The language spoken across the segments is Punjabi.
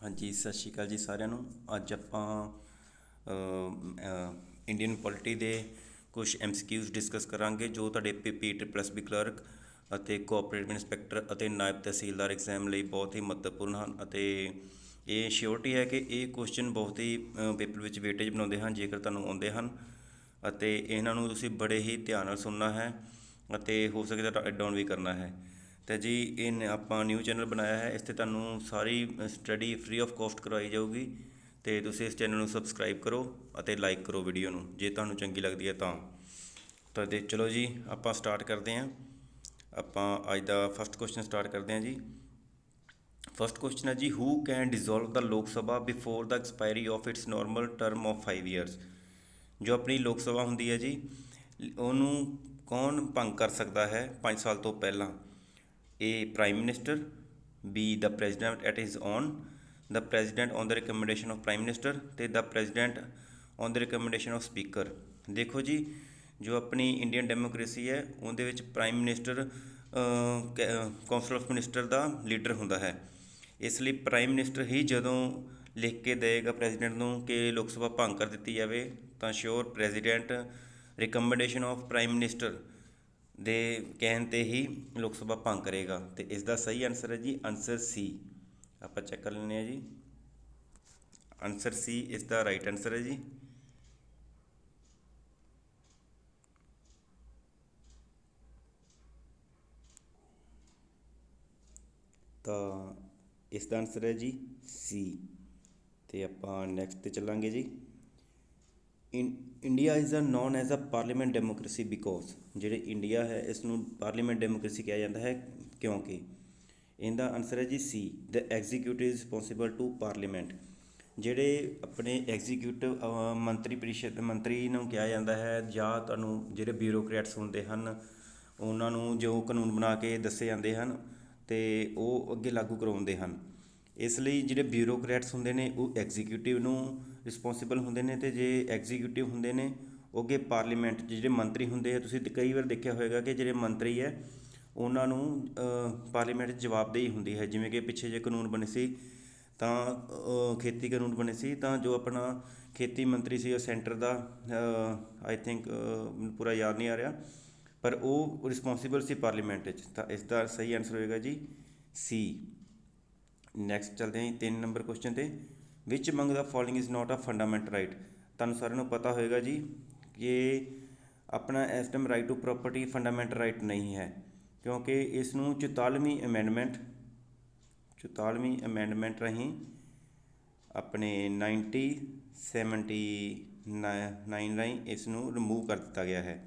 ਹਾਂਜੀ, ਸਤਿ ਸ਼੍ਰੀ ਅਕਾਲ ਜੀ ਸਾਰਿਆਂ ਨੂੰ। ਅੱਜ ਆਪਾਂ ਇੰਡੀਅਨ ਪੋਲਿਟੀ ਦੇ ਕੁਝ ਐਮਸੀਕਿਊਜ਼ ਡਿਸਕਸ ਕਰਾਂਗੇ ਜੋ ਤੁਹਾਡੇ PPT+B ਕਲਰਕ ਅਤੇ ਕੋਆਪਰੇਟਿਵ ਇੰਸਪੈਕਟਰ ਅਤੇ ਨਾਇਬ ਤਹਿਸੀਲਦਾਰ ਐਗਜ਼ਾਮ ਲਈ ਬਹੁਤ ਹੀ ਮਹੱਤਵਪੂਰਨ ਹਨ। ਅਤੇ ਇਹ ਸ਼ਿਓਰਟੀ ਹੈ ਕਿ ਇਹ ਕੁਐਸਚਨ ਬਹੁਤ ਹੀ ਪੇਪਰ ਵਿੱਚ ਵੇਟੇਜ ਬਣਾਉਂਦੇ ਹਨ ਜੇਕਰ ਤੁਹਾਨੂੰ ਆਉਂਦੇ ਹਨ। ਅਤੇ ਇਹਨਾਂ ਨੂੰ ਤੁਸੀਂ ਬੜੇ ਹੀ ਧਿਆਨ ਨਾਲ ਸੁਣਨਾ ਹੈ ਅਤੇ ਹੋ ਸਕੇ ਤਾਂ ਰਾਈਟ ਡਾਊਨ ਵੀ ਕਰਨਾ ਹੈ। ਅਤੇ ਜੀ ਇਹ ਆਪਾਂ ਨਿਊ ਚੈਨਲ ਬਣਾਇਆ ਹੈ, ਇਸ 'ਤੇ ਤੁਹਾਨੂੰ ਸਾਰੀ ਸਟੱਡੀ ਫ੍ਰੀ ਆਫ ਕੋਸਟ ਕਰਵਾਈ ਜਾਊਗੀ। ਅਤੇ ਤੁਸੀਂ ਇਸ ਚੈਨਲ ਨੂੰ ਸਬਸਕ੍ਰਾਈਬ ਕਰੋ ਅਤੇ ਲਾਈਕ ਕਰੋ ਵੀਡੀਓ ਨੂੰ ਜੇ ਤੁਹਾਨੂੰ ਚੰਗੀ ਲੱਗਦੀ ਹੈ ਤਾਂ ਦੇ ਚਲੋ ਜੀ ਆਪਾਂ ਸਟਾਰਟ ਕਰਦੇ ਹਾਂ। ਆਪਾਂ ਅੱਜ ਦਾ ਫਸਟ ਕੁਐਸਚਨ ਸਟਾਰਟ ਕਰਦੇ ਹਾਂ ਜੀ। ਫਸਟ ਕੁਐਸਚਨ ਹੈ ਜੀ, ਹੂ can dissolve the Lok Sabha before the expiry of its normal term of 5 years. ਜੋ ਆਪਣੀ ਲੋਕ ਸਭਾ ਹੁੰਦੀ ਹੈ ਜੀ, ਉਹਨੂੰ ਕੌਣ ਭੰਗ ਕਰ ਸਕਦਾ ਹੈ 5 ਸਾਲ ਤੋਂ ਪਹਿਲਾਂ? A. Prime Minister, B. The President at his own, the President on the recommendation of Prime Minister ਅਤੇ the President on the recommendation of Speaker। ਦੇਖੋ ਜੀ, ਜੋ ਆਪਣੀ ਇੰਡੀਅਨ ਡੈਮੋਕ੍ਰੇਸੀ ਹੈ ਉਹਦੇ ਵਿੱਚ prime minister council of minister the leader ਹੁੰਦਾ ਹੈ। ਇਸ ਲਈ ਪ੍ਰਾਈਮ ਮਿਨਿਸਟਰ ਹੀ ਜਦੋਂ ਲਿਖ ਕੇ ਦੇਵੇਗਾ ਪ੍ਰੈਜ਼ੀਡੈਂਟ ਨੂੰ ਕਿ ਲੋਕ ਸਭਾ ਭੰਗ ਕਰ ਦਿੱਤੀ ਜਾਵੇ ਤਾਂ ਸ਼ੋਰ president recommendation of prime minister ਦੇ ਕਹਿਣ 'ਤੇ ਹੀ ਲੋਕ ਸਭਾ ਭੰਗ ਕਰੇਗਾ। ਅਤੇ ਇਸ ਦਾ ਸਹੀ ਆਨਸਰ ਹੈ ਜੀ ਆਨਸਰ ਸੀ। ਆਪਾਂ ਚੈੱਕ ਕਰ ਲੈਂਦੇ ਹਾਂ ਜੀ। ਆਨਸਰ ਸੀ ਇਸ ਦਾ ਰਾਈਟ ਆਨਸਰ ਹੈ ਜੀ। ਤਾਂ ਇਸ ਦਾ ਆਨਸਰ ਹੈ ਜੀ ਸੀ। ਅਤੇ ਆਪਾਂ ਨੈਕਸਟ 'ਤੇ ਚੱਲਾਂਗੇ ਜੀ। India is known as a parliament democracy because, ਜਿਹੜੇ ਇੰਡੀਆ ਹੈ ਇਸ ਨੂੰ ਪਾਰਲੀਮੈਂਟ ਡੈਮੋਕ੍ਰੇਸੀ ਕਿਹਾ ਜਾਂਦਾ ਹੈ ਕਿਉਂਕਿ। ਇਹਦਾ ਆਨਸਰ ਹੈ ਜੀ ਸੀ, ਦ ਐਗਜ਼ੀਕਿਊਟਿਵ ਰਿਸਪੋਂਸੀਬਲ ਟੂ ਪਾਰਲੀਮੈਂਟ। ਜਿਹੜੇ ਆਪਣੇ ਐਗਜ਼ੀਕਿਊਟਿਵ ਮੰਤਰੀ ਪਰਿਸ਼ਦ ਮੰਤਰੀ ਨੂੰ ਕਿਹਾ ਜਾਂਦਾ ਹੈ, ਜਾਂ ਤੁਹਾਨੂੰ ਜਿਹੜੇ ਬਿਊਰੋਕਰੈਟਸ ਹੁੰਦੇ ਹਨ ਉਹਨਾਂ ਨੂੰ ਜੋ ਕਾਨੂੰਨ ਬਣਾ ਕੇ ਦੱਸੇ ਜਾਂਦੇ ਹਨ ਅਤੇ ਉਹ ਅੱਗੇ ਲਾਗੂ ਕਰਵਾਉਂਦੇ ਹਨ। ਇਸ ਲਈ ਜਿਹੜੇ ਬਿਊਰੋਕਰੈਟਸ ਹੁੰਦੇ ਨੇ ਉਹ ਐਗਜ਼ੀਕਿਊਟਿਵ ਨੂੰ ਰਿਸਪੋਂਸੀਬਲ ਹੁੰਦੇ ਨੇ, ਅਤੇ ਜੇ ਐਗਜ਼ੀਕਿਊਟਿਵ ਹੁੰਦੇ ਨੇ ਉਹ ਅੱਗੇ ਪਾਰਲੀਮੈਂਟ 'ਚ ਜਿਹੜੇ ਮੰਤਰੀ ਹੁੰਦੇ ਆ, ਤੁਸੀਂ ਕਈ ਵਾਰ ਦੇਖਿਆ ਹੋਏਗਾ ਕਿ ਜਿਹੜੇ ਮੰਤਰੀ ਹੈ ਉਹਨਾਂ ਨੂੰ ਪਾਰਲੀਮੈਂਟ 'ਚ ਜਵਾਬਦੇਹੀ ਹੁੰਦੀ ਹੈ। ਜਿਵੇਂ ਕਿ ਪਿੱਛੇ ਜਿਹੇ ਕਾਨੂੰਨ ਬਣੇ ਸੀ ਤਾਂ ਖੇਤੀ ਕਾਨੂੰਨ ਬਣੇ ਸੀ, ਤਾਂ ਜੋ ਆਪਣਾ ਖੇਤੀ ਮੰਤਰੀ ਸੀ ਉਹ ਸੈਂਟਰ ਦਾ, ਆਈ ਥਿੰਕ ਪੂਰਾ ਯਾਦ ਨਹੀਂ ਆ ਰਿਹਾ, ਪਰ ਉਹ ਰਿਸਪੋਂਸੀਬਲ ਸੀ ਪਾਰਲੀਮੈਂਟ 'ਚ। ਤਾਂ ਇਸ ਦਾ ਸਹੀ ਆਨਸਰ ਹੋਏਗਾ ਜੀ ਸੀ। ਨੈਕਸਟ ਚੱਲਦੇ ਹਾਂ ਜੀ 3 ਨੰਬਰ ਕੁਐਸਚਨ 'ਤੇ। Which among the following is not a fundamental right. ਤੁਹਾਨੂੰ ਸਾਰਿਆਂ ਨੂੰ ਪਤਾ ਹੋਏਗਾ ਜੀ ਕਿ ਆਪਣਾ ਇਸ time right to property fundamental right ਨਹੀਂ ਹੈ, ਕਿਉਂਕਿ ਇਸ ਨੂੰ 44ਵੀਂ ਅਮੈਂਡਮੈਂਟ ਰਾਹੀਂ ਆਪਣੇ 1979 ਰਾਹੀਂ ਇਸ ਨੂੰ ਰਿਮੂਵ ਕਰ ਦਿੱਤਾ ਗਿਆ ਹੈ,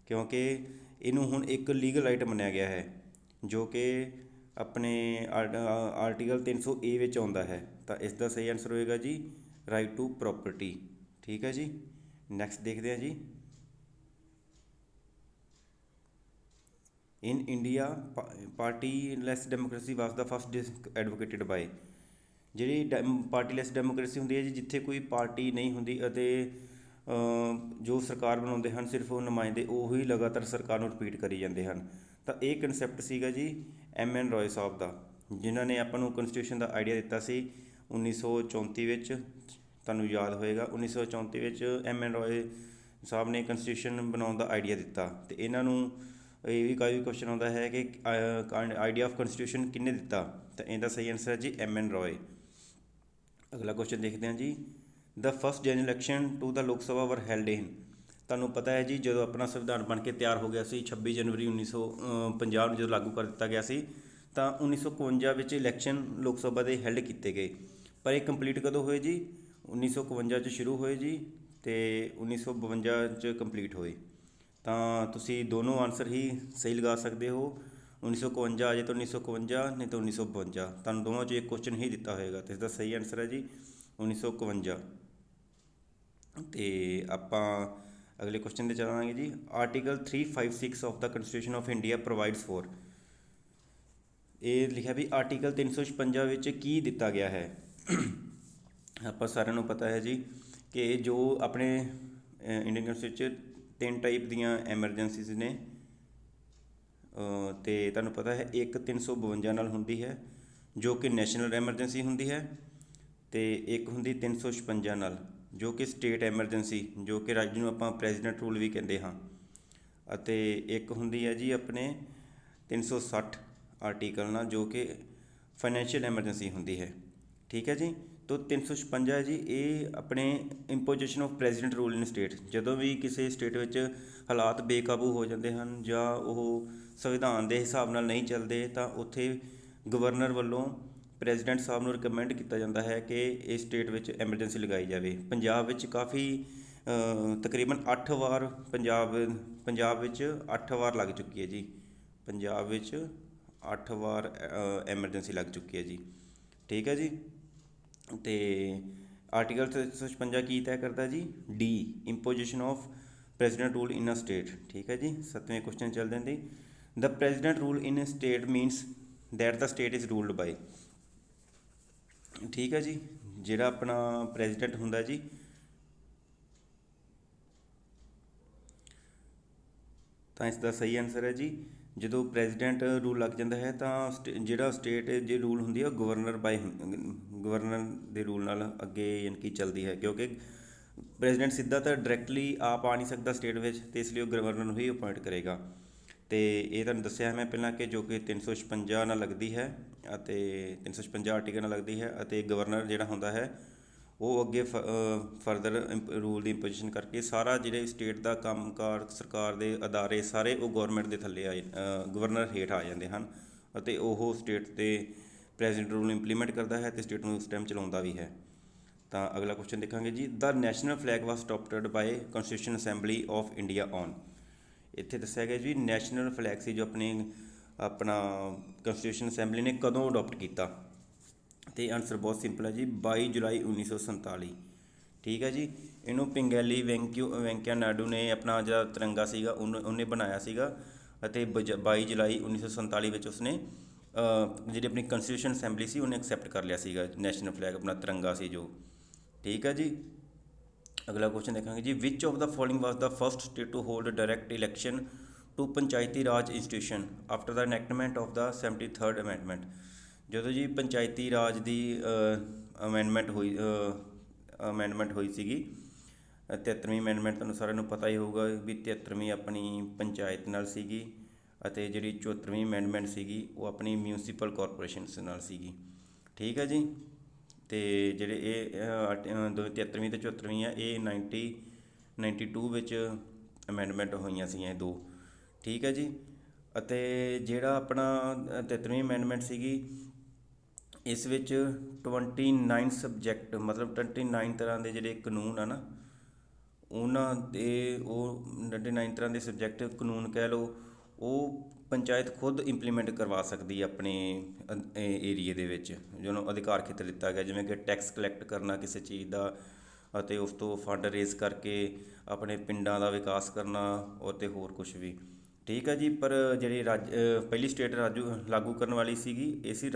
ਕਿਉਂਕਿ ਇਹਨੂੰ ਹੁਣ ਇੱਕ ਲੀਗਲ ਰਾਈਟ ਮੰਨਿਆ ਗਿਆ ਹੈ ਜੋ ਕਿ ਆਪਣੇ ਆਰਟੀਕਲ 300A ਵਿੱਚ ਆਉਂਦਾ ਹੈ। ਤਾਂ ਇਸ ਦਾ ਸਹੀ ਆਨਸਰ ਹੋਏਗਾ ਜੀ ਰਾਈਟ ਟੂ ਪ੍ਰੋਪਰਟੀ। ਠੀਕ ਹੈ ਜੀ। ਨੈਕਸਟ ਦੇਖਦੇ ਹਾਂ ਜੀ। In India partyless democracy was the first advocated by. ਜਿਹੜੀ ਪਾਰਟੀਲੈਸ ਡੈਮੋਕ੍ਰੇਸੀ ਹੁੰਦੀ ਹੈ ਜੀ, ਜਿੱਥੇ ਕੋਈ ਪਾਰਟੀ ਨਹੀਂ ਹੁੰਦੀ ਅਤੇ ਜੋ ਸਰਕਾਰ ਬਣਾਉਂਦੇ ਹਨ ਸਿਰਫ ਉਹ ਨੁਮਾਇੰਦੇ ਉਹੀ ਲਗਾਤਾਰ ਸਰਕਾਰ ਨੂੰ ਰਿਪੀਟ ਕਰੀ ਜਾਂਦੇ ਹਨ। ਤਾਂ ਇਹ ਕਨਸੈਪਟ ਸੀਗਾ ਜੀ MN ਰੋਏ ਸਾਹਿਬ ਦਾ, ਜਿਨ੍ਹਾਂ ਨੇ ਆਪਾਂ ਨੂੰ ਕਨਸਟੀਟਿਊਸ਼ਨ ਦਾ ਆਈਡੀਆ ਦਿੱਤਾ ਸੀ 1934 ਵਿੱਚ। ਤੁਹਾਨੂੰ ਯਾਦ ਹੋਏਗਾ 1934 ਵਿੱਚ MN ਰੋਏ ਸਾਹਿਬ ਨੇ ਕਨਸਟੀਟਿਊਸ਼ਨ ਬਣਾਉਣ ਦਾ ਆਈਡੀਆ ਦਿੱਤਾ। ਅਤੇ ਇਹਨਾਂ ਨੂੰ ਇਹ ਵੀ ਕੋਈ ਕੁਐਸਚਨ ਆਉਂਦਾ ਹੈ ਕਿ ਆਈਡੀਆ ਆਫ ਕਨਸਟੀਟਿਊਸ਼ਨ ਕਿਹਨੇ ਦਿੱਤਾ? ਤਾਂ ਇਹਦਾ ਸਹੀ ਆਨਸਰ ਹੈ ਜੀ MN ਰੋਏ। ਅਗਲਾ ਕੁਐਸਚਨ ਦੇਖਦੇ ਹਾਂ ਜੀ। The first general election to ਦਾ ਲੋਕ ਸਭਾ ਵਰ ਹੈਲਡ ਇਨ। ਤੁਹਾਨੂੰ ਪਤਾ ਹੈ ਜੀ ਜਦੋਂ ਆਪਣਾ ਸੰਵਿਧਾਨ ਬਣ ਕੇ ਤਿਆਰ ਹੋ ਗਿਆ ਸੀ 26 ਜਨਵਰੀ 1950 ਨੂੰ ਜਦੋਂ ਲਾਗੂ ਕਰ ਦਿੱਤਾ ਗਿਆ ਸੀ, ਤਾਂ 1951 ਵਿੱਚ ਇਲੈਕਸ਼ਨ ਲੋਕ ਸਭਾ ਦੇ ਹੈਲਡ ਕੀਤੇ ਗਏ। ਪਰ ਇਹ ਕੰਪਲੀਟ ਕਦੋਂ ਹੋਏ ਜੀ? 1951 'ਚ ਸ਼ੁਰੂ ਹੋਏ ਜੀ ਅਤੇ 1952 'ਚ ਕੰਪਲੀਟ ਹੋਏ। ਤਾਂ ਤੁਸੀਂ ਦੋਨੋਂ ਆਨਸਰ ਹੀ ਸਹੀ ਲਗਾ ਸਕਦੇ ਹੋ। 1951 ਆ ਜਾਏ ਤਾਂ 1951, ਨਹੀਂ ਤਾਂ 1952। ਤੁਹਾਨੂੰ ਦੋਵਾਂ 'ਚ ਇੱਕ ਕੁਐਸਚਨ ਹੀ ਦਿੱਤਾ ਹੋਏਗਾ, ਅਤੇ ਇਸਦਾ ਸਹੀ ਆਨਸਰ ਹੈ ਜੀ 1951। ਅਤੇ ਆਪਾਂ ਅਗਲੇ ਕੁਐਸਚਨ 'ਤੇ ਚੱਲਾਂਗੇ ਜੀ। Article 356 of the constitution of India provides for. ਇਹ ਲਿਖਿਆ ਵੀ ਆਰਟੀਕਲ 356 ਵਿੱਚ ਕੀ ਦਿੱਤਾ ਗਿਆ ਹੈ? ਆਪਾਂ ਸਾਰਿਆਂ ਨੂੰ ਪਤਾ ਹੈ ਜੀ ਕਿ ਜੋ ਆਪਣੇ ਇੰਡੀਅਨ ਕੰਸਟੀਟਿਊਸ਼ਨ 'ਚ 3 ਟਾਈਪ ਦੀਆਂ ਐਮਰਜੈਂਸੀਜ਼ ਨੇ, ਅਤੇ ਤੁਹਾਨੂੰ ਪਤਾ ਹੈ ਇੱਕ 352 ਨਾਲ ਹੁੰਦੀ ਹੈ ਜੋ ਕਿ ਨੈਸ਼ਨਲ ਐਮਰਜੈਂਸੀ ਹੁੰਦੀ ਹੈ, ਤੇ ਇੱਕ ਹੁੰਦੀ 356 ਨਾਲ, ਜੋ ਕਿ ਸਟੇਟ ਐਮਰਜੈਂਸੀ, ਜੋ ਕਿ ਰਾਜ ਨੂੰ ਆਪਾਂ ਪ੍ਰੈਜ਼ੀਡੈਂਟ ਰੂਲ ਵੀ ਕਹਿੰਦੇ ਹਾਂ। ਅਤੇ ਇੱਕ ਹੁੰਦੀ ਹੈ ਜੀ ਆਪਣੇ 360 ਆਰਟੀਕਲ ਨਾਲ, ਜੋ ਕਿ ਫਾਈਨੈਂਸ਼ੀਅਲ ਐਮਰਜੈਂਸੀ ਹੁੰਦੀ ਹੈ। ਠੀਕ ਹੈ ਜੀ। ਤੋ 356 ਹੈ ਜੀ, ਇਹ ਆਪਣੇ imposition of president rule in state, ਜਦੋਂ ਵੀ ਕਿਸੇ ਸਟੇਟ ਵਿੱਚ ਹਾਲਾਤ ਬੇਕਾਬੂ ਹੋ ਜਾਂਦੇ ਹਨ ਜਾਂ ਉਹ ਸੰਵਿਧਾਨ ਦੇ ਹਿਸਾਬ ਨਾਲ ਨਹੀਂ ਚੱਲਦੇ, ਤਾਂ ਉੱਥੇ ਗਵਰਨਰ ਵੱਲੋਂ ਪ੍ਰੈਜ਼ੀਡੈਂਟ ਸਾਹਿਬ ਨੂੰ ਰਿਕਮੈਂਡ ਕੀਤਾ ਜਾਂਦਾ ਹੈ ਕਿ ਇਸ ਸਟੇਟ ਵਿੱਚ ਐਮਰਜੈਂਸੀ ਲਗਾਈ ਜਾਵੇ। ਪੰਜਾਬ ਵਿੱਚ ਕਾਫੀ ਤਕਰੀਬਨ 8 ਵਾਰ ਪੰਜਾਬ ਵਿੱਚ 8 ਵਾਰ ਲੱਗ ਚੁੱਕੀ ਹੈ ਜੀ। ਪੰਜਾਬ ਵਿੱਚ 8 ਵਾਰ ਐਮਰਜੈਂਸੀ ਲੱਗ ਚੁੱਕੀ ਹੈ ਜੀ। ਠੀਕ ਹੈ ਜੀ। ਅਤੇ ਆਰਟੀਕਲ 356 ਕੀ ਤੈਅ ਕਰਦਾ ਜੀ? D, imposition of president rule in a state. ਠੀਕ ਹੈ ਜੀ। 7ਵੇਂ ਕੁਐਸਚਨ ਚੱਲਦੇ ਹਾਂ ਜੀ। The president rule in a state means that the state is ruled by. ਠੀਕ ਹੈ ਜੀ। ਜਿਹੜਾ ਆਪਣਾ ਪ੍ਰੈਜ਼ੀਡੈਂਟ ਹੁੰਦਾ ਜੀ, ਤਾਂ ਇਸ ਦਾ ਸਹੀ ਆਨਸਰ ਹੈ ਜੀ, ਜਦੋਂ ਪ੍ਰੈਜ਼ੀਡੈਂਟ ਰੂਲ ਲੱਗ ਜਾਂਦਾ ਹੈ ਤਾਂ ਜਿਹੜਾ ਸਟੇਟ ਜੇ ਰੂਲ ਹੁੰਦੀ ਹੈ ਉਹ ਗਵਰਨਰ ਦੇ ਰੂਲ ਨਾਲ ਅੱਗੇ ਯਾਨੀ ਕਿ ਚੱਲਦੀ ਹੈ, ਕਿਉਂਕਿ ਪ੍ਰੈਜ਼ੀਡੈਂਟ ਸਿੱਧਾ ਤਾਂ ਡਾਇਰੈਕਟਲੀ ਆਪ ਆ ਨਹੀਂ ਸਕਦਾ ਸਟੇਟ ਵਿੱਚ, ਅਤੇ ਇਸ ਲਈ ਉਹ ਗਵਰਨਰ ਨੂੰ ਹੀ ਅਪੋਇੰਟ ਕਰੇਗਾ। ਅਤੇ ਇਹ ਤੁਹਾਨੂੰ ਦੱਸਿਆ ਮੈਂ ਪਹਿਲਾਂ ਕਿ ਜੋ ਕਿ 356 ਨਾਲ ਲੱਗਦੀ ਹੈ ਅਤੇ 356 ਆਰਟੀਕਲ ਨਾਲ ਲੱਗਦੀ ਹੈ, ਅਤੇ ਗਵਰਨਰ ਜਿਹੜਾ ਹੁੰਦਾ ਹੈ ਉਹ ਅੱਗੇ ਫਰਦਰ ਰੂਲ ਦੀ ਇੰਪੋਜੀਸ਼ਨ ਕਰਕੇ ਸਾਰਾ ਜਿਹੜੇ ਸਟੇਟ ਦਾ ਕੰਮਕਾਰ, ਸਰਕਾਰ ਦੇ ਅਦਾਰੇ ਸਾਰੇ ਉਹ ਗੌਰਮੈਂਟ ਦੇ ਥੱਲੇ ਗਵਰਨਰ ਹੇਠ ਆ ਜਾਂਦੇ ਹਨ, ਅਤੇ ਉਹ ਸਟੇਟ ਦੇ ਪ੍ਰੈਜ਼ੀਡੈਂਟ ਰੂਲ ਨੂੰ ਇੰਪਲੀਮੈਂਟ ਕਰਦਾ ਹੈ ਅਤੇ ਸਟੇਟ ਨੂੰ ਉਸ ਟਾਈਮ ਚਲਾਉਂਦਾ ਵੀ ਹੈ। ਤਾਂ ਅਗਲਾ ਕੁਐਸਚਨ ਦੇਖਾਂਗੇ ਜੀ। The national flag was adopted by constituent assembly of India on. ਇੱਥੇ ਦੱਸਿਆ ਗਿਆ ਜੀ ਨੈਸ਼ਨਲ ਫਲੈਗ ਸੀ ਜੋ ਆਪਣਾ ਕੌਨਸਟੀਟਿਊਸ਼ਨ ਅਸੈਂਬਲੀ ਨੇ ਕਦੋਂ ਅਡੋਪਟ ਕੀਤਾ, ਅਤੇ ਆਨਸਰ ਬਹੁਤ ਸਿੰਪਲ ਹੈ ਜੀ, 22 ਜੁਲਾਈ 1947। ਠੀਕ ਹੈ ਜੀ। ਇਹਨੂੰ ਪਿੰਗੈਲੀ ਵੈਂਕਈਆ ਨਾਇਡੂ ਨੇ ਆਪਣਾ ਜਿਹੜਾ ਤਿਰੰਗਾ ਸੀਗਾ ਉਹਨੇ ਬਣਾਇਆ ਸੀਗਾ, ਅਤੇ 22 ਜੁਲਾਈ 1947 ਵਿੱਚ ਉਸਨੇ ਜਿਹੜੀ ਆਪਣੀ ਕੌਨਸਟੀਟਿਊਸ਼ਨ ਅਸੈਂਬਲੀ ਸੀ ਉਹਨੇ ਐਕਸੈਪਟ ਕਰ ਲਿਆ ਸੀਗਾ ਨੈਸ਼ਨਲ ਫਲੈਗ, ਆਪਣਾ ਤਿਰੰਗਾ ਸੀ ਜੋ। ਠੀਕ ਹੈ ਜੀ। ਅਗਲਾ ਕੁਐਸਚਨ ਦੇਖਾਂਗੇ ਜੀ। Which of the following was the first state to hold direct election to panchayati raj institution after the enactment of the 73rd amendment. ਜਦੋਂ ਜੀ ਪੰਚਾਇਤੀ ਰਾਜ ਦੀ ਅਮੈਂਡਮੈਂਟ ਹੋਈ ਸੀਗੀ, 73ਵੀਂ ਅਮੈਂਡਮੈਂਟ, ਤੁਹਾਨੂੰ ਸਾਰਿਆਂ ਨੂੰ ਪਤਾ ਹੀ ਹੋਊਗਾ ਵੀ 73ਵੀਂ ਆਪਣੀ ਪੰਚਾਇਤ ਨਾਲ ਸੀਗੀ, ਅਤੇ ਜਿਹੜੀ 74ਵੀਂ ਅਮੈਂਡਮੈਂਟ ਸੀਗੀ ਉਹ ਆਪਣੀ ਮਿਊਨਸੀਪਲ ਕਾਰਪੋਰੇਸ਼ਨਸ ਨਾਲ ਸੀਗੀ। ਠੀਕ ਹੈ ਜੀ। ਅਤੇ ਜਿਹੜੇ ਇਹ 73ਵੀਂ ਅਤੇ 74ਵੀਂ ਆ, ਇਹ 1992 ਵਿੱਚ ਅਮੈਂਡਮੈਂਟ ਹੋਈਆਂ ਸੀਗੀਆਂ ਇਹ ਦੋ। ਠੀਕ ਹੈ ਜੀ। ਅਤੇ ਜਿਹੜਾ ਆਪਣਾ 73ਵੀਂ ਅਮੈਂਡਮੈਂਟ ਸੀਗੀ, ਇਸ ਵਿੱਚ 29 ਸਬਜੈਕਟ, ਮਤਲਬ 29 ਤਰ੍ਹਾਂ ਦੇ ਜਿਹੜੇ ਕਾਨੂੰਨ ਆ ਨਾ, ਉਹਨਾਂ ਦੇ ਉਹ 29 ਤਰ੍ਹਾਂ ਦੇ ਸਬਜੈਕਟ ਕਾਨੂੰਨ ਕਹਿ ਲਓ, ਉਹ ਪੰਚਾਇਤ ਖੁਦ ਇੰਪਲੀਮੈਂਟ ਕਰਵਾ ਸਕਦੀ ਹੈ ਆਪਣੇ ਏਰੀਏ ਦੇ ਵਿੱਚ, ਜਿਹਨੂੰ ਅਧਿਕਾਰ ਖੇਤਰ ਦਿੱਤਾ ਗਿਆ, ਜਿਵੇਂ ਕਿ ਟੈਕਸ ਕਲੈਕਟ ਕਰਨਾ ਕਿਸੇ ਚੀਜ਼ ਦਾ, ਅਤੇ ਉਸ ਤੋਂ ਫੰਡ ਰੇਜ਼ ਕਰਕੇ ਆਪਣੇ ਪਿੰਡਾਂ ਦਾ ਵਿਕਾਸ ਕਰਨਾ, ਅਤੇ ਹੋਰ ਕੁਛ ਵੀ। ਠੀਕ ਹੈ ਜੀ। ਪਰ ਜਿਹੜੀ ਪਹਿਲੀ ਸਟੇਟ ਲਾਗੂ ਕਰਨ ਵਾਲੀ ਸੀਗੀ ਇਹ ਸੀ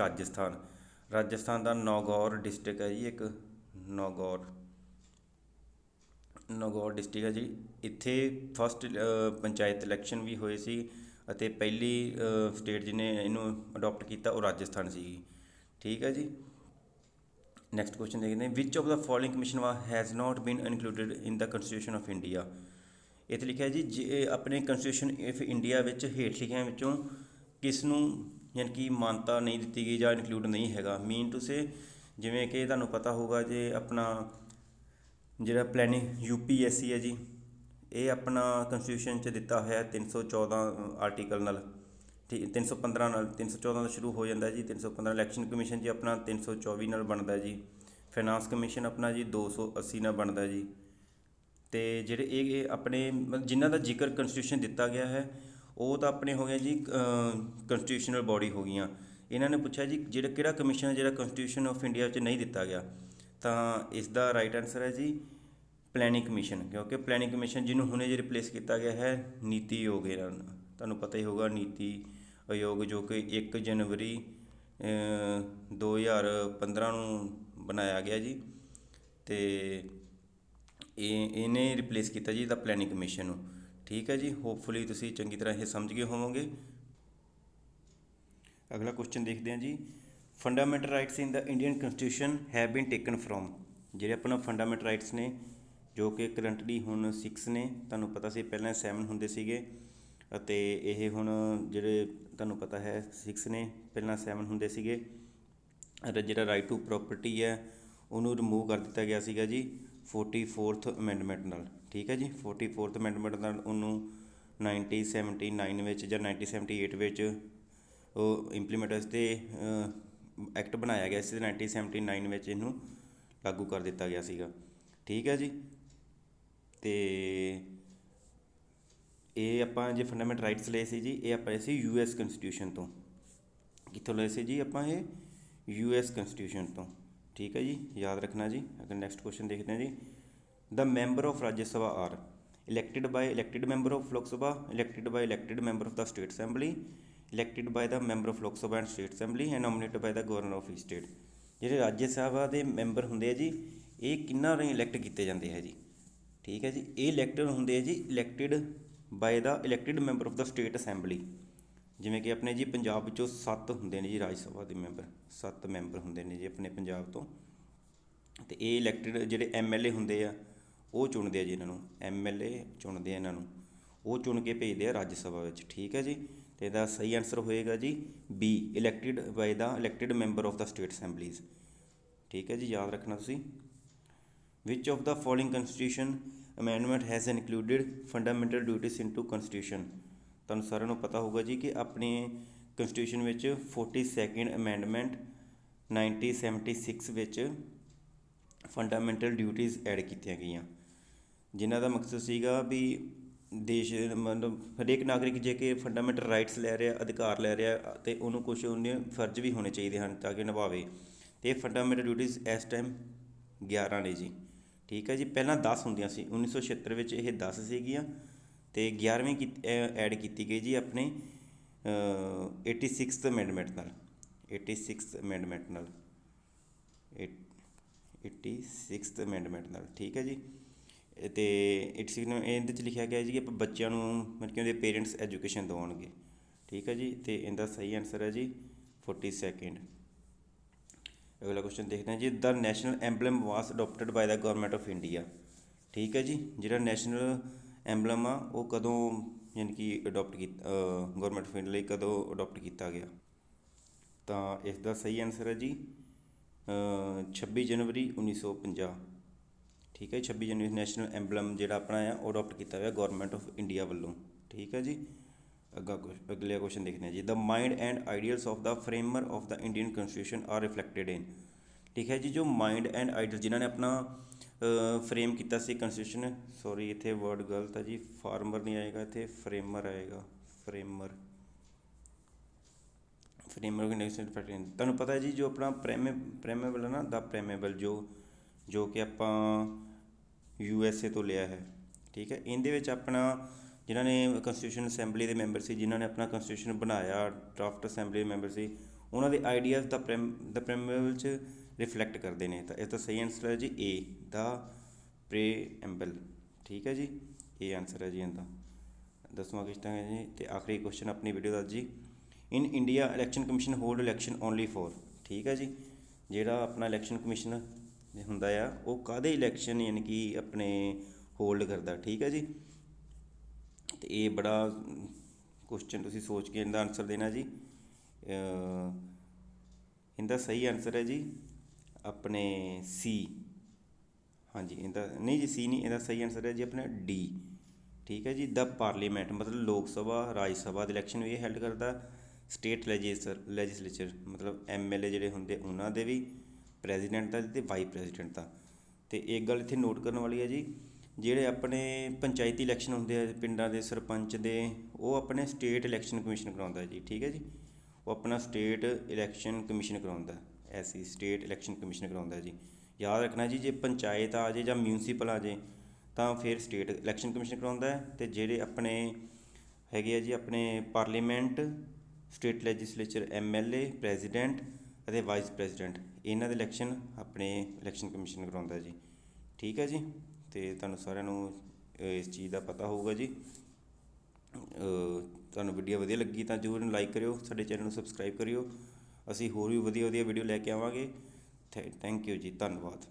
ਰਾਜਸਥਾਨ ਦਾ ਨਾਗੌਰ ਡਿਸਟ੍ਰਿਕਟ ਹੈ ਜੀ, ਇੱਕ ਨਾਗੌਰ ਡਿਸਟ੍ਰਿਕਟ ਹੈ ਜੀ। ਇੱਥੇ ਫਸਟ ਪੰਚਾਇਤ ਇਲੈਕਸ਼ਨ ਵੀ ਹੋਏ ਸੀ, ਅਤੇ ਪਹਿਲੀ ਸਟੇਟ ਜਿਹਨੇ ਇਹਨੂੰ ਅਡੋਪਟ ਕੀਤਾ ਉਹ ਰਾਜਸਥਾਨ ਸੀਗੀ। ਠੀਕ ਹੈ ਜੀ। ਨੈਕਸਟ ਕੁਐਸਚਨ ਦੇਖਦੇ ਹਾਂ। Which of the following commission has not been included in the constitution of India. ਇੱਥੇ ਲਿਖਿਆ ਜੀ, ਜੇ ਆਪਣੇ ਕਨਸਟੀਟਿਊਸ਼ਨ ਆਫ ਇੰਡੀਆ ਵਿੱਚ ਹੇਠ ਲਿਖਿਆਂ ਵਿੱਚੋਂ ਕਿਸ ਨੂੰ ਯਾਨੀ ਕਿ ਮਾਨਤਾ ਨਹੀਂ ਦਿੱਤੀ ਗਈ ਜਾਂ ਇਨਕਲੂਡ ਨਹੀਂ ਹੈਗਾ। ਮੀਨ ਟੂ ਸੇ, ਜਿਵੇਂ ਕਿ ਤੁਹਾਨੂੰ ਪਤਾ ਹੋਊਗਾ ਜੇ ਆਪਣਾ ਜਿਹੜਾ ਪਲੈਨਿੰਗ UPSC ਹੈ ਜੀ, ਇਹ ਆਪਣਾ ਕਨਸਟੀਟਿਊਸ਼ਨ 'ਚ ਦਿੱਤਾ ਹੋਇਆ 314 ਆਰਟੀਕਲ ਨਾਲ, 315 ਨਾਲ, 314 ਦਾ ਸ਼ੁਰੂ ਹੋ ਜਾਂਦਾ ਜੀ। 315 ਇਲੈਕਸ਼ਨ ਕਮਿਸ਼ਨ ਜੀ ਆਪਣਾ 324 ਨਾਲ ਬਣਦਾ ਜੀ। ਫਾਈਨਾਂਸ ਕਮਿਸ਼ਨ ਆਪਣਾ ਜੀ 280 ਨਾਲ ਬਣਦਾ ਜੀ। ਅਤੇ ਜਿਹੜੇ ਇਹ ਆਪਣੇ ਜਿਨ੍ਹਾਂ ਦਾ ਜ਼ਿਕਰ ਕਨਸਟੀਟਿਊਸ਼ਨ ਦਿੱਤਾ ਗਿਆ ਹੈ ਉਹ ਤਾਂ ਆਪਣੇ ਹੋ ਗਏ ਜੀ ਕਨਸਟੀਟਿਊਸ਼ਨਲ ਬੋਡੀ ਹੋ ਗਈਆਂ। ਇਹਨਾਂ ਨੇ ਪੁੱਛਿਆ ਜੀ ਜਿਹੜਾ ਕਿਹੜਾ ਕਮਿਸ਼ਨ ਜਿਹੜਾ ਕਨਸਟੀਟਿਊਸ਼ਨ ਆਫ ਇੰਡੀਆ ਵਿੱਚ ਨਹੀਂ ਦਿੱਤਾ ਗਿਆ, ਤਾਂ ਇਸ ਦਾ ਰਾਈਟ ਆਨਸਰ ਹੈ ਜੀ ਪਲੈਨਿੰਗ ਕਮਿਸ਼ਨ, ਕਿਉਂਕਿ ਪਲੈਨਿੰਗ ਕਮਿਸ਼ਨ ਜਿਹਨੂੰ ਹੁਣੇ ਜੇ ਰਿਪਲੇਸ ਕੀਤਾ ਗਿਆ ਹੈ ਨੀਤੀ ਆਯੋਗ ਨਾਲ। ਤੁਹਾਨੂੰ ਪਤਾ ਹੀ ਹੋਊਗਾ ਨੀਤੀ ਆਯੋਗ ਜੋ ਕਿ 1 ਜਨਵਰੀ 2015 ਨੂੰ ਬਣਾਇਆ ਗਿਆ ਜੀ, ਅਤੇ ਇਹਨੇ ਰਿਪਲੇਸ ਕੀਤਾ ਜੀ ਇਹਦਾ ਪਲੈਨਿੰਗ ਕਮਿਸ਼ਨ ਨੂੰ। ਠੀਕ ਹੈ ਜੀ। ਹੋਪਫੁਲੀ ਤੁਸੀਂ ਚੰਗੀ ਤਰ੍ਹਾਂ ਇਹ ਸਮਝ ਗਏ ਹੋਵੋਗੇ। ਅਗਲਾ ਕੁਐਸਚਨ ਦੇਖਦੇ ਹਾਂ ਜੀ। Fundamental rights in the Indian constitution have been taken from, ਜਿਹੜੇ ਆਪਣਾ ਫੰਡਾਮੈਂਟਲ ਰਾਈਟਸ ਨੇ ਜੋ ਕਿ ਕਰੰਟਲੀ ਹੁਣ 6 ਨੇ, ਤੁਹਾਨੂੰ ਪਤਾ ਸੀ ਪਹਿਲਾਂ 7 ਹੁੰਦੇ ਸੀਗੇ ਅਤੇ ਇਹ ਹੁਣ ਜਿਹੜੇ ਤੁਹਾਨੂੰ ਪਤਾ ਹੈ 6 ਨੇ, ਪਹਿਲਾਂ 7 ਹੁੰਦੇ ਸੀਗੇ। ਅਤੇ ਜਿਹੜਾ ਰਾਈਟ ਟੂ ਪ੍ਰੋਪਰਟੀ ਹੈ ਉਹਨੂੰ ਰਿਮੂਵ ਕਰ ਦਿੱਤਾ ਗਿਆ ਸੀਗਾ ਜੀ 44th ਅਮੈਂਡਮੈਂਟ ਨਾਲ, ਠੀਕ ਹੈ ਜੀ। 44th ਅਮੈਂਡਮੈਂਟ ਨਾਲ ਉਹਨੂੰ 1979 ਵਿੱਚ ਜਾਂ 1978 ਵਿੱਚ ਉਹ ਇੰਪਲੀਮੈਂਟ ਵਾਸਤੇ ਐਕਟ ਬਣਾਇਆ ਗਿਆ ਸੀ ਅਤੇ 1979 ਵਿੱਚ ਇਹਨੂੰ ਲਾਗੂ ਕਰ ਦਿੱਤਾ ਗਿਆ ਸੀਗਾ, ਠੀਕ ਹੈ ਜੀ। ਅਤੇ ਇਹ ਆਪਾਂ ਜੇ ਫੰਡਾਮੈਂਟਲ ਰਾਈਟਸ ਲਏ ਸੀ ਜੀ, ਇਹ ਆਪਾਂ ਲਏ ਸੀ US ਕੰਸਟੀਟਿਊਸ਼ਨ ਤੋਂ। ਕਿੱਥੋਂ ਲਏ ਸੀ ਜੀ ਆਪਾਂ ਇਹ? US ਕੰਸਟੀਟਿਊਸ਼ਨ ਤੋਂ, ਠੀਕ ਹੈ ਜੀ, ਯਾਦ ਰੱਖਣਾ ਜੀ। ਅਗਰ ਨੈਕਸਟ ਕੁਐਸਚਨ ਦੇਖਦੇ ਹਾਂ ਜੀ, the member of Rajya Sabha are elected by elected member of Lok Sabha, elected by elected member of the state assembly, elected by the member of Lok Sabha and state assembly and nominated by the governor of each state। ਜਿਹੜੇ ਰਾਜ ਸਭਾ ਦੇ ਮੈਂਬਰ ਹੁੰਦੇ ਆ ਜੀ, ਇਹ ਕਿਹਨਾਂ ਰਾਹੀਂ ਇਲੈਕਟ ਕੀਤੇ ਜਾਂਦੇ ਹੈ ਜੀ, ਠੀਕ ਹੈ ਜੀ। ਇਹ ਇਲੈਕਟਡ ਹੁੰਦੇ ਆ ਜੀ, elected by the elected member of the state assembly. ਜਿਵੇਂ ਕਿ ਆਪਣੇ ਜੀ ਪੰਜਾਬ ਵਿੱਚੋਂ 7 ਹੁੰਦੇ ਨੇ ਜੀ ਰਾਜ ਸਭਾ ਦੇ ਮੈਂਬਰ, 7 ਮੈਂਬਰ ਹੁੰਦੇ ਨੇ ਜੀ ਆਪਣੇ ਪੰਜਾਬ ਤੋਂ। ਅਤੇ ਇਹ ਇਲੈਕਟਿਡ ਜਿਹੜੇ MLA ਹੁੰਦੇ ਆ ਉਹ ਚੁਣਦੇ ਆ ਜੀ ਇਹਨਾਂ ਨੂੰ, MLA ਚੁਣਦੇ ਆ ਇਹਨਾਂ ਨੂੰ, ਉਹ ਚੁਣ ਕੇ ਭੇਜਦੇ ਆ ਰਾਜ ਸਭਾ ਵਿੱਚ, ਠੀਕ ਹੈ ਜੀ। ਅਤੇ ਇਹਦਾ ਸਹੀ ਆਨਸਰ ਹੋਏਗਾ ਜੀ B, elected by the elected member of the state assemblies, ਠੀਕ ਹੈ ਜੀ, ਯਾਦ ਰੱਖਣਾ ਤੁਸੀਂ। Which of the following constitution amendment has included fundamental duties into constitution. ਤੁਹਾਨੂੰ ਸਾਰਿਆਂ ਨੂੰ ਪਤਾ ਹੋਊਗਾ ਜੀ ਕਿ ਆਪਣੇ ਕੰਸਟੀਟਿਊਸ਼ਨ ਵਿੱਚ 42nd ਅਮੈਂਡਮੈਂਟ 1976 ਵਿੱਚ ਫੰਡਾਮੈਂਟਲ ਡਿਊਟੀਜ਼ ਐਡ ਕੀਤੀਆਂ ਗਈਆਂ, ਜਿਨ੍ਹਾਂ ਦਾ ਮਕਸਦ ਸੀਗਾ ਵੀ ਦੇਸ਼ ਮਤਲਬ ਹਰੇਕ ਨਾਗਰਿਕ ਜੇ ਕਿ ਫੰਡਾਮੈਂਟਲ ਰਾਈਟਸ ਲੈ ਰਿਹਾ, ਅਧਿਕਾਰ ਲੈ ਰਿਹਾ, ਅਤੇ ਉਹਨੂੰ ਕੁਛ ਉਹਨੇ ਫਰਜ਼ ਵੀ ਹੋਣੇ ਚਾਹੀਦੇ ਹਨ ਤਾਂ ਕਿ ਨਿਭਾਵੇ। ਅਤੇ ਫੰਡਾਮੈਂਟਲ ਡਿਊਟੀਜ਼ ਇਸ ਟਾਈਮ 11 ਨੇ ਜੀ, ਠੀਕ ਹੈ ਜੀ। ਪਹਿਲਾਂ 10 ਹੁੰਦੀਆਂ ਸੀ, 1976 ਵਿੱਚ ਇਹ 10 ਸੀਗੀਆਂ ਅਤੇ 11ਵੀਂ ਐਡ ਕੀਤੀ ਗਈ ਜੀ ਆਪਣੇ 86th ਅਮੈਂਡਮੈਂਟ ਨਾਲ, 86th ਅਮੈਂਡਮੈਂਟ ਨਾਲ, 86th ਅਮੈਂਡਮੈਂਟ ਨਾਲ, ਠੀਕ ਹੈ ਜੀ। ਅਤੇ 86 ਇਹਦੇ 'ਚ ਲਿਖਿਆ ਗਿਆ ਜੀ ਕਿ ਆਪਾਂ ਬੱਚਿਆਂ ਨੂੰ ਮਤਲਬ ਕਿ ਉਹਦੇ ਪੇਰੈਂਟਸ ਐਜੂਕੇਸ਼ਨ ਦਿਵਾਉਣਗੇ, ਠੀਕ ਹੈ ਜੀ। ਅਤੇ ਇਹਦਾ ਸਹੀ ਆਨਸਰ ਹੈ ਜੀ 42nd। ਅਗਲਾ ਕੁਐਸਚਨ ਦੇਖਦੇ ਹਾਂ ਜੀ, the national emblem was adopted by the government of India, ਠੀਕ ਹੈ ਜੀ। ਜਿਹੜਾ ਨੈਸ਼ਨਲ ਐਂਬਲਮ ਆ ਉਹ ਕਦੋਂ ਯਾਨੀ ਕਿ ਅਡੋਪਟ ਕੀਤਾ ਗੌਰਮੈਂਟ ਆਫ ਇੰਡੀਆ ਲਈ ਕਦੋਂ ਅਡੋਪਟ ਕੀਤਾ ਗਿਆ? ਤਾਂ ਇਸ ਦਾ ਸਹੀ ਆਨਸਰ ਹੈ ਜੀ 26 ਜਨਵਰੀ 1950, ਠੀਕ ਹੈ। 26 ਜਨਵਰੀ ਨੈਸ਼ਨਲ ਐਂਬਲਮ ਜਿਹੜਾ ਆਪਣਾ ਆ ਉਹ ਅਡੋਪਟ ਕੀਤਾ ਹੋਇਆ ਗੌਰਮੈਂਟ ਆਫ ਇੰਡੀਆ ਵੱਲੋਂ, ਠੀਕ ਹੈ ਜੀ। ਅਗਲਾ ਕੁਐਸਚਨ ਦੇਖਦੇ ਹਾਂ ਜੀ, the mind and ideals of the framer of the Indian constitution are reflected in, ਠੀਕ ਹੈ ਜੀ। ਜੋ ਮਾਈਂਡ ਐਂਡ ਆਈਡੀਅਲ ਜਿਨ੍ਹਾਂ ਨੇ ਆਪਣਾ ਫਰੇਮ ਕੀਤਾ ਸੀ ਕੰਸਟੀਟਿਊਸ਼ਨ, ਸੌਰੀ ਇੱਥੇ ਵਰਡ ਗਲਤ ਹੈ ਜੀ, ਫਾਰਮਰ ਨਹੀਂ ਆਏਗਾ ਇੱਥੇ, ਫਰੇਮਰ ਆਏਗਾ, ਫਰੇਮਰ। ਤੁਹਾਨੂੰ ਪਤਾ ਹੈ ਜੀ ਜੋ ਆਪਣਾ ਪ੍ਰੈਮੇਬਲ ਹੈ ਨਾ, ਦਾ ਪ੍ਰੈਮੇਬਲ ਜੋ ਕਿ ਆਪਾਂ USA ਤੋਂ ਲਿਆ ਹੈ, ਠੀਕ ਹੈ। ਇਹਦੇ ਵਿੱਚ ਆਪਣਾ ਜਿਨ੍ਹਾਂ ਨੇ ਕੰਸਟੀਟਿਊਸ਼ਨ ਅਸੈਂਬਲੀ ਦੇ ਮੈਂਬਰ ਸੀ, ਜਿਨ੍ਹਾਂ ਨੇ ਆਪਣਾ ਕੰਸਟੀਟਿਊਸ਼ਨ ਬਣਾਇਆ, ਡਰਾਫਟ ਅਸੈਂਬਲੀ ਦੇ ਮੈਂਬਰ ਸੀ, ਉਹਨਾਂ ਦੇ ਆਈਡੀਆਜ਼ ਦਾ ਪ੍ਰੈਮੇਬਲ 'ਚ ਰਿਫਲੈਕਟ ਕਰਦੇ ਨੇ। ਤਾਂ ਇਸ ਦਾ ਸਹੀ ਆਨਸਰ ਹੈ ਜੀ A, ਦਾ ਪ੍ਰੇਐਂਬਲ, ਠੀਕ ਹੈ ਜੀ, ਇਹ ਆਨਸਰ ਹੈ ਜੀ ਇਹਦਾ। 10ਵਾਂ ਕੁਐਸਚਨ ਹੈ ਜੀ ਅਤੇ ਆਖਰੀ ਕੁਐਸਚਨ ਆਪਣੀ ਵੀਡੀਓ ਦਾ ਜੀ, in India election commission hold election only for, ਠੀਕ ਹੈ ਜੀ। ਜਿਹੜਾ ਆਪਣਾ ਇਲੈਕਸ਼ਨ ਕਮਿਸ਼ਨ ਹੁੰਦਾ ਆ ਉਹ ਕਾਹਦੇ ਇਲੈਕਸ਼ਨ ਯਾਨੀ ਕਿ ਆਪਣੇ ਹੋਲਡ ਕਰਦਾ, ਠੀਕ ਹੈ ਜੀ। ਅਤੇ ਇਹ ਬੜਾ ਕੁਐਸਚਨ ਤੁਸੀਂ ਸੋਚ ਕੇ ਇਹਦਾ ਆਨਸਰ ਦੇਣਾ ਜੀ। ਇਹਦਾ ਸਹੀ ਆਨਸਰ ਹੈ ਜੀ ਆਪਣੇ C, ਹਾਂਜੀ ਇਹਦਾ ਨਹੀਂ ਜੀ C ਨਹੀਂ, ਇਹਦਾ ਸਹੀ ਆਨਸਰ ਹੈ ਜੀ ਆਪਣਾ D, ਠੀਕ ਹੈ ਜੀ। ਦ ਪਾਰਲੀਮੈਂਟ ਮਤਲਬ ਲੋਕ ਸਭਾ, ਰਾਜ ਸਭਾ ਦੇ ਇਲੈਕਸ਼ਨ ਵੀ ਇਹ ਹੈਲਡ ਕਰਦਾ, ਸਟੇਟ ਲੈਜਿਸਲੇਚਰ ਮਤਲਬ MLA ਜਿਹੜੇ ਹੁੰਦੇ ਉਹਨਾਂ ਦੇ ਵੀ, ਪ੍ਰੈਜ਼ੀਡੈਂਟ ਦਾ ਅਤੇ ਵਾਈਸ ਪ੍ਰੈਜ਼ੀਡੈਂਟ ਦਾ। ਅਤੇ ਇੱਕ ਗੱਲ ਇੱਥੇ ਨੋਟ ਕਰਨ ਵਾਲੀ ਹੈ ਜੀ, ਜਿਹੜੇ ਆਪਣੇ ਪੰਚਾਇਤੀ ਇਲੈਕਸ਼ਨ ਹੁੰਦੇ ਆ ਪਿੰਡਾਂ ਦੇ ਸਰਪੰਚ ਦੇ, ਉਹ ਆਪਣੇ ਸਟੇਟ ਇਲੈਕਸ਼ਨ ਕਮਿਸ਼ਨ ਕਰਵਾਉਂਦਾ ਜੀ, ਠੀਕ ਹੈ ਜੀ। ਉਹ ਆਪਣਾ ਸਟੇਟ ਇਲੈਕਸ਼ਨ ਕਮਿਸ਼ਨ ਕਰਵਾਉਂਦਾ, ਐਸੀ ਸਟੇਟ ਇਲੈਕਸ਼ਨ ਕਮਿਸ਼ਨ ਕਰਵਾਉਂਦਾ ਜੀ। ਯਾਦ ਰੱਖਣਾ ਜੀ, ਜੇ ਪੰਚਾਇਤ ਆ ਜਾਏ ਜਾਂ ਮਿਊਨਸੀਪਲ ਆ ਜਾਏ ਤਾਂ ਫਿਰ ਸਟੇਟ ਇਲੈਕਸ਼ਨ ਕਮਿਸ਼ਨ ਕਰਵਾਉਂਦਾ ਹੈ। ਅਤੇ ਜਿਹੜੇ ਆਪਣੇ ਹੈਗੇ ਆ ਜੀ ਆਪਣੇ parliament, state legislature, MLA, president ਅਤੇ ਵਾਈਸ ਪ੍ਰੈਜ਼ੀਡੈਂਟ, ਇਹਨਾਂ ਦੇ ਇਲੈਕਸ਼ਨ ਆਪਣੇ ਇਲੈਕਸ਼ਨ ਕਮਿਸ਼ਨ ਕਰਵਾਉਂਦਾ ਜੀ, ਠੀਕ ਹੈ ਜੀ। ਅਤੇ ਤੁਹਾਨੂੰ ਸਾਰਿਆਂ ਨੂੰ ਇਸ ਚੀਜ਼ ਦਾ ਪਤਾ ਹੋਊਗਾ ਜੀ। ਤੁਹਾਨੂੰ ਵੀਡੀਓ ਵਧੀਆ ਲੱਗੀ ਤਾਂ ਜ਼ਰੂਰ ਲਾਈਕ ਕਰਿਓ, ਸਾਡੇ ਚੈਨਲ ਨੂੰ ਸਬਸਕ੍ਰਾਈਬ ਕਰਿਓ ਅਸੀਂ ਹੋਰ ਵੀ ਵਧੀਆ ਵਧੀਆ ਵੀਡੀਓ ਲੈ ਕੇ ਆਵਾਂਗੇ। ਥੈਂਕ ਯੂ ਜੀ, ਧੰਨਵਾਦ।